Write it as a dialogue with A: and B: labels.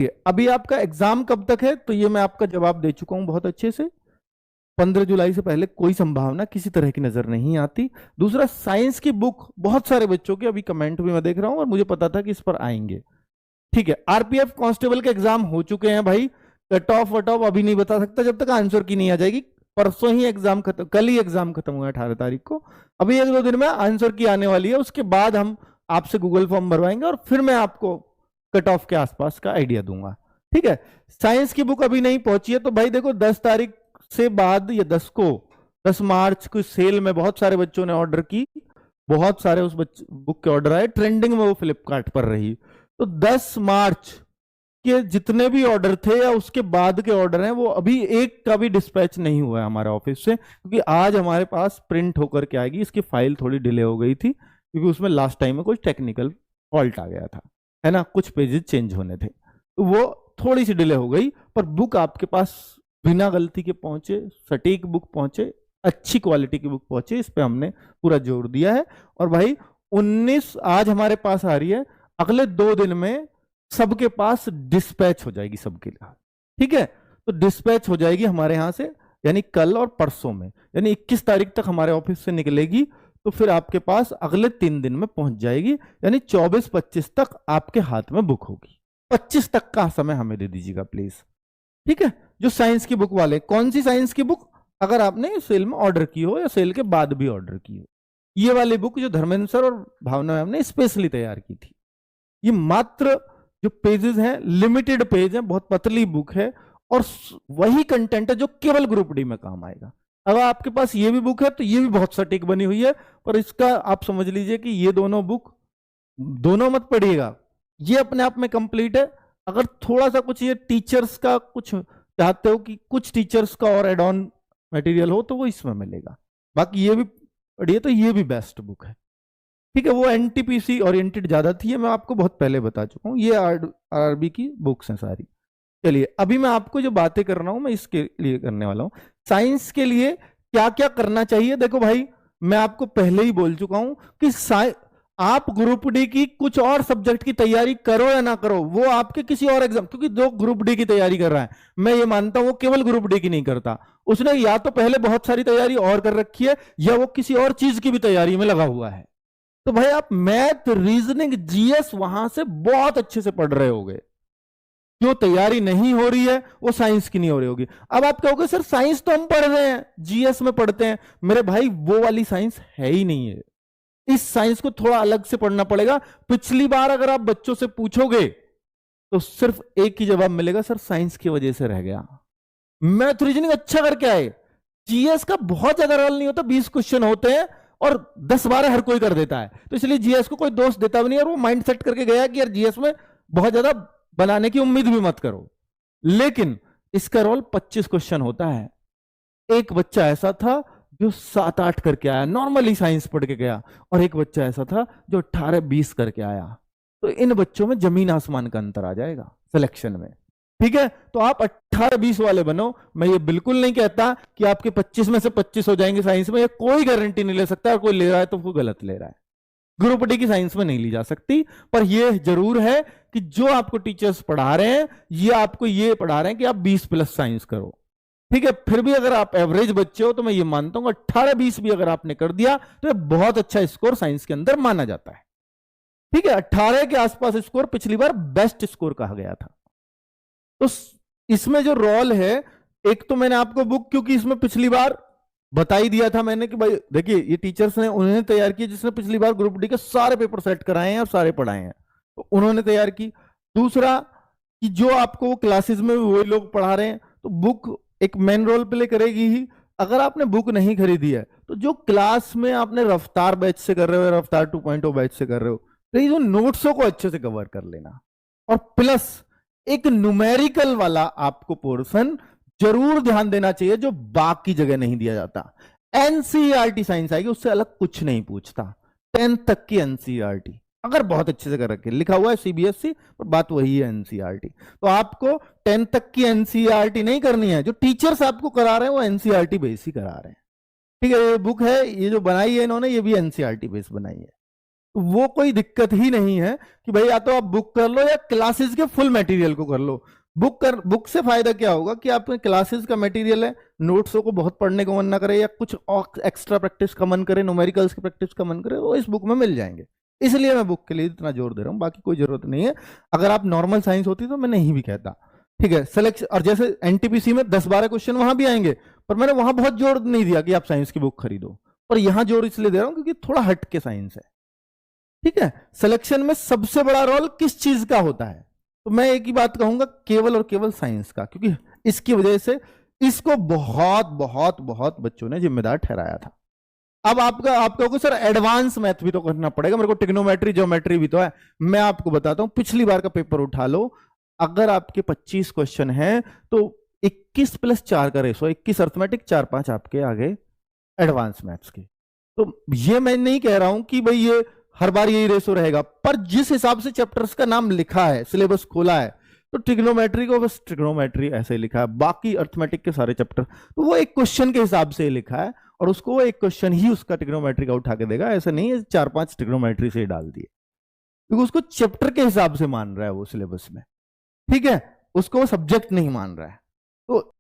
A: अभी आपका एग्जाम कब तक है, तो ये मैं आपका जवाब दे चुका हूं बहुत अच्छे से। 15 जुलाई से पहले कोई संभावना किसी तरह की नजर नहीं आती। दूसरा, साइंस की बुक बहुत सारे बच्चों के अभी कमेंट भी मैं देख रहा हूं और मुझे पता था कि इस पर आएंगे। ठीक है, आरपीएफ कांस्टेबल के एग्जाम हो चुके हैं भाई। कट ऑफ वट ऑफ अभी नहीं बता सकता जब तक आंसर की नहीं आ जाएगी। परसों ही एग्जाम खत्म, कल ही एग्जाम खत्म हुआ है 18 तारीख को। अभी 1-2 दिन में आंसर की आने वाली है, उसके बाद हम आपसे गूगल फॉर्म भरवाएंगे और फिर मैं आपको कट ऑफ के आसपास का आइडिया दूंगा। ठीक है, साइंस की बुक अभी नहीं पहुंची है तो भाई देखो 10 तारीख से बाद या 10 मार्च को सेल में बहुत सारे बच्चों ने ऑर्डर की। बहुत सारे उस बुक के ऑर्डर आए, ट्रेंडिंग में वो फ्लिपकार्ट पर रही। तो 10 मार्च के जितने भी ऑर्डर थे या उसके बाद के ऑर्डर हैं, वो अभी एक का भी डिस्पैच नहीं हुआ है हमारे ऑफिस से, क्योंकि आज हमारे पास प्रिंट होकर के आएगी। इसकी फाइल थोड़ी डिले हो गई थी क्योंकि उसमें लास्ट टाइम में कुछ टेक्निकल फॉल्ट आ गया था, है ना, कुछ पेजेस चेंज होने थे, तो वो थोड़ी सी डिले हो गई। पर बुक आपके पास बिना गलती के पहुंचे, सटीक बुक पहुंचे, अच्छी क्वालिटी की बुक पहुंचे, इस पे हमने पूरा जोर दिया है। और भाई 19 आज हमारे पास आ रही है, अगले 2 दिन में सबके पास डिस्पैच हो जाएगी सबके लिए। ठीक है, तो डिस्पैच हो जाएगी हमारे यहां से, यानी कल और परसों में, यानी 21 तारीख तक हमारे ऑफिस से निकलेगी, तो फिर आपके पास अगले 3 दिन में पहुंच जाएगी, यानी 24-25 तक आपके हाथ में बुक होगी। 25 तक का समय हमें दे दीजिएगा प्लीज। ठीक है, जो साइंस की बुक वाले, कौन सी साइंस की बुक, अगर आपने सेल में ऑर्डर की हो या सेल के बाद भी ऑर्डर की हो, ये वाली बुक जो धर्मेंद्र सर और भावना मैम ने स्पेशली तैयार की थी। ये मात्र जो पेजेस हैं, लिमिटेड पेज हैं, बहुत पतली बुक है और वही कंटेंट है जो केवल ग्रुप डी में काम आएगा। अगर आपके पास ये भी बुक है तो ये भी बहुत सटीक बनी हुई है, पर इसका आप समझ लीजिए कि ये दोनों बुक दोनों मत पढ़िएगा, ये अपने आप में कंप्लीट है। अगर थोड़ा सा कुछ ये टीचर्स का कुछ चाहते हो कि कुछ टीचर्स का और एड ऑन मटेरियल हो तो वो इसमें मिलेगा, बाकी ये भी पढ़िए तो ये भी बेस्ट बुक है। ठीक है, वो एनटीपीसी ओरिएंटेड ज्यादा थी, मैं आपको बहुत पहले बता चुका हूं, ये आरआरबी की बुक्स हैं सारी। चलिए, अभी मैं आपको जो बातें कर रहा हूं मैं इसके लिए करने वाला हूं। साइंस के लिए क्या क्या करना चाहिए, देखो भाई मैं आपको पहले ही बोल चुका हूं कि आप ग्रुप डी की कुछ और सब्जेक्ट की तैयारी करो या ना करो, वो आपके किसी और एग्जाम, क्योंकि जो ग्रुप डी की तैयारी कर रहा है, मैं ये मानता हूं वो केवल ग्रुप डी की नहीं करता, उसने या तो पहले बहुत सारी तैयारी और कर रखी है या वो किसी और चीज की भी तैयारी में लगा हुआ है। तो भाई आप मैथ, रीजनिंग, जीएस वहां से बहुत अच्छे से पढ़ रहे होगे। जो तैयारी नहीं हो रही है वो साइंस की नहीं हो रही होगी। अब आप कहोगे सर साइंस तो हम पढ़ रहे हैं, जीएस में पढ़ते हैं, मेरे भाई वो वाली साइंस है ही नहीं है। इस साइंस को थोड़ा अलग से पढ़ना पड़ेगा। पिछली बार अगर आप बच्चों से पूछोगे तो सिर्फ एक ही जवाब मिलेगा, सर साइंस की वजह से रह गया। मैथ रीजनिंग अच्छा करके आए, जीएस का बहुत ज्यादा रोल नहीं होता, 20 क्वेश्चन होते हैं और 10-12 हर कोई कर देता है, तो इसलिए जीएस को कोई दोष देता भी नहीं, और वो माइंड सेट करके गया कि यार जीएस में बहुत ज्यादा बनाने की उम्मीद भी मत करो। लेकिन इसका रोल 25 क्वेश्चन होता है। एक बच्चा ऐसा था जो 7-8 करके आया, नॉर्मली साइंस पढ़ के गया, और एक बच्चा ऐसा था जो 18-20 करके आया। तो इन बच्चों में जमीन आसमान का अंतर आ जाएगा सिलेक्शन में। ठीक है, तो आप 18-20 वाले बनो। मैं ये बिल्कुल नहीं कहता कि आपके 25 में से 25 हो जाएंगे साइंस में, ये कोई गारंटी नहीं ले सकता, और कोई ले रहा है तो वो गलत ले रहा है। ग्रुप डी की साइंस में नहीं ली जा सकती, पर यह जरूर है कि जो आपको टीचर्स पढ़ा रहे हैं ये आपको ये पढ़ा रहे हैं कि आप 20+ साइंस करो। ठीक है, फिर भी अगर आप एवरेज बच्चे हो तो मैं ये मानता हूं 18-20 भी अगर आपने कर दिया तो ये बहुत अच्छा स्कोर साइंस के अंदर माना जाता है। ठीक है, 18 के आसपास स्कोर पिछली बार बेस्ट स्कोर कहा गया था। तो इसमें जो रोल है, एक तो मैंने आपको बुक, क्योंकि इसमें पिछली बार बता ही दिया था मैंने कि भाई देखिए ये टीचर्स ने उन्होंने तैयार की जिसने पिछली बार ग्रुप डी के सारे पेपर सेट कराए हैं और सारे पढ़ाए हैं, तो उन्होंने तैयार की। दूसरा कि जो आपको क्लासेस में वही लोग पढ़ा रहे हैं, तो बुक एक मेन रोल प्ले करेगी ही। अगर आपने बुक नहीं खरीदी है तो जो क्लास में आपने रफ्तार बैच से कर रहे हो, रफ्तार 2.0 बैच से कर रहे हो, तो ये जो नोट्सों को अच्छे से कवर कर लेना, और प्लस एक न्यूमेरिकल वाला आपको पोर्शन जरूर ध्यान देना चाहिए जो बाकी जगह नहीं दिया जाता। एनसीईआरटी साइंस आएगी, उससे अलग कुछ नहीं पूछता। 10th तक की एनसीईआरटी अगर बहुत अच्छे से कर रखे, लिखा हुआ है सीबीएसई पर बात वही है एनसीईआरटी, तो आपको 10th तक की एनसीईआरटी नहीं करनी है। जो टीचर्स आपको करा रहे हैं वो एनसीईआरटी बेस ही करा रहे हैं। ठीक है, ये बुक है, ये जो बनाई है इन्होंने ये भी एनसीईआरटी बेस बनाई है। तो वो कोई दिक्कत ही नहीं है कि भाई या तो आप बुक कर लो या क्लासेस के फुल मटेरियल को कर लो। बुक से फायदा क्या होगा कि आपके क्लासेस का मटेरियल है, नोट्सों को बहुत पढ़ने का मन ना करे या कुछ और एक्स्ट्रा प्रैक्टिस का मन करे, न्यूमेरिकल्स की प्रैक्टिस का मन करे, वो इस बुक में मिल जाएंगे। इसलिए मैं बुक के लिए इतना जोर दे रहा हूँ, बाकी कोई जरूरत नहीं है। अगर आप नॉर्मल साइंस होती तो मैं नहीं भी कहता। ठीक है, सिलेक्शन, और जैसे एनटीपीसी में 10-12 क्वेश्चन वहां भी आएंगे, पर मैंने वहां बहुत जोर नहीं दिया कि आप साइंस की बुक खरीदो, पर यहां जोर इसलिए दे रहा हूं क्योंकि थोड़ा हट के साइंस है। ठीक है, सिलेक्शन में सबसे बड़ा रोल किस चीज का होता है? तो मैं एक ही बात कहूंगा, केवल और केवल साइंस का, क्योंकि इसकी वजह से इसको बहुत बहुत बहुत बच्चों ने जिम्मेदार ठहराया था। अब आपको सर एडवांस मैथ भी तो करना पड़ेगा, मेरे को ट्रिग्नोमेट्री ज्योमेट्री भी तो है। मैं आपको बताता हूं, पिछली बार का पेपर उठा लो, अगर आपके 25 क्वेश्चन हैं तो 21 + 4 का रेशो, 21 अर्थमेटिक, 4-5 आपके आगे एडवांस मैथ्स के। तो ये मैं नहीं कह रहा हूं कि भाई ये हर बार यही रेशो रहेगा, पर जिस हिसाब से चैप्टर्स का नाम लिखा है, सिलेबस खोला है, तो ट्रिग्नोमेट्री को बस ट्रिग्नोमेट्री ऐसे ही लिखा है, बाकी अर्थमेटिक के सारे चैप्टर तो वो एक क्वेश्चन के हिसाब से लिखा है, और उसको वो एक क्वेश्चन ही उसका ट्रिग्नोमेट्री का उठा के देगा। ऐसा नहीं है 4-5 ट्रिग्नोमेट्री से ही डाल दिए, क्योंकि उसको चैप्टर के हिसाब से मान रहा है वो सिलेबस में। ठीक है, उसको वो सब्जेक्ट नहीं मान रहा है। तो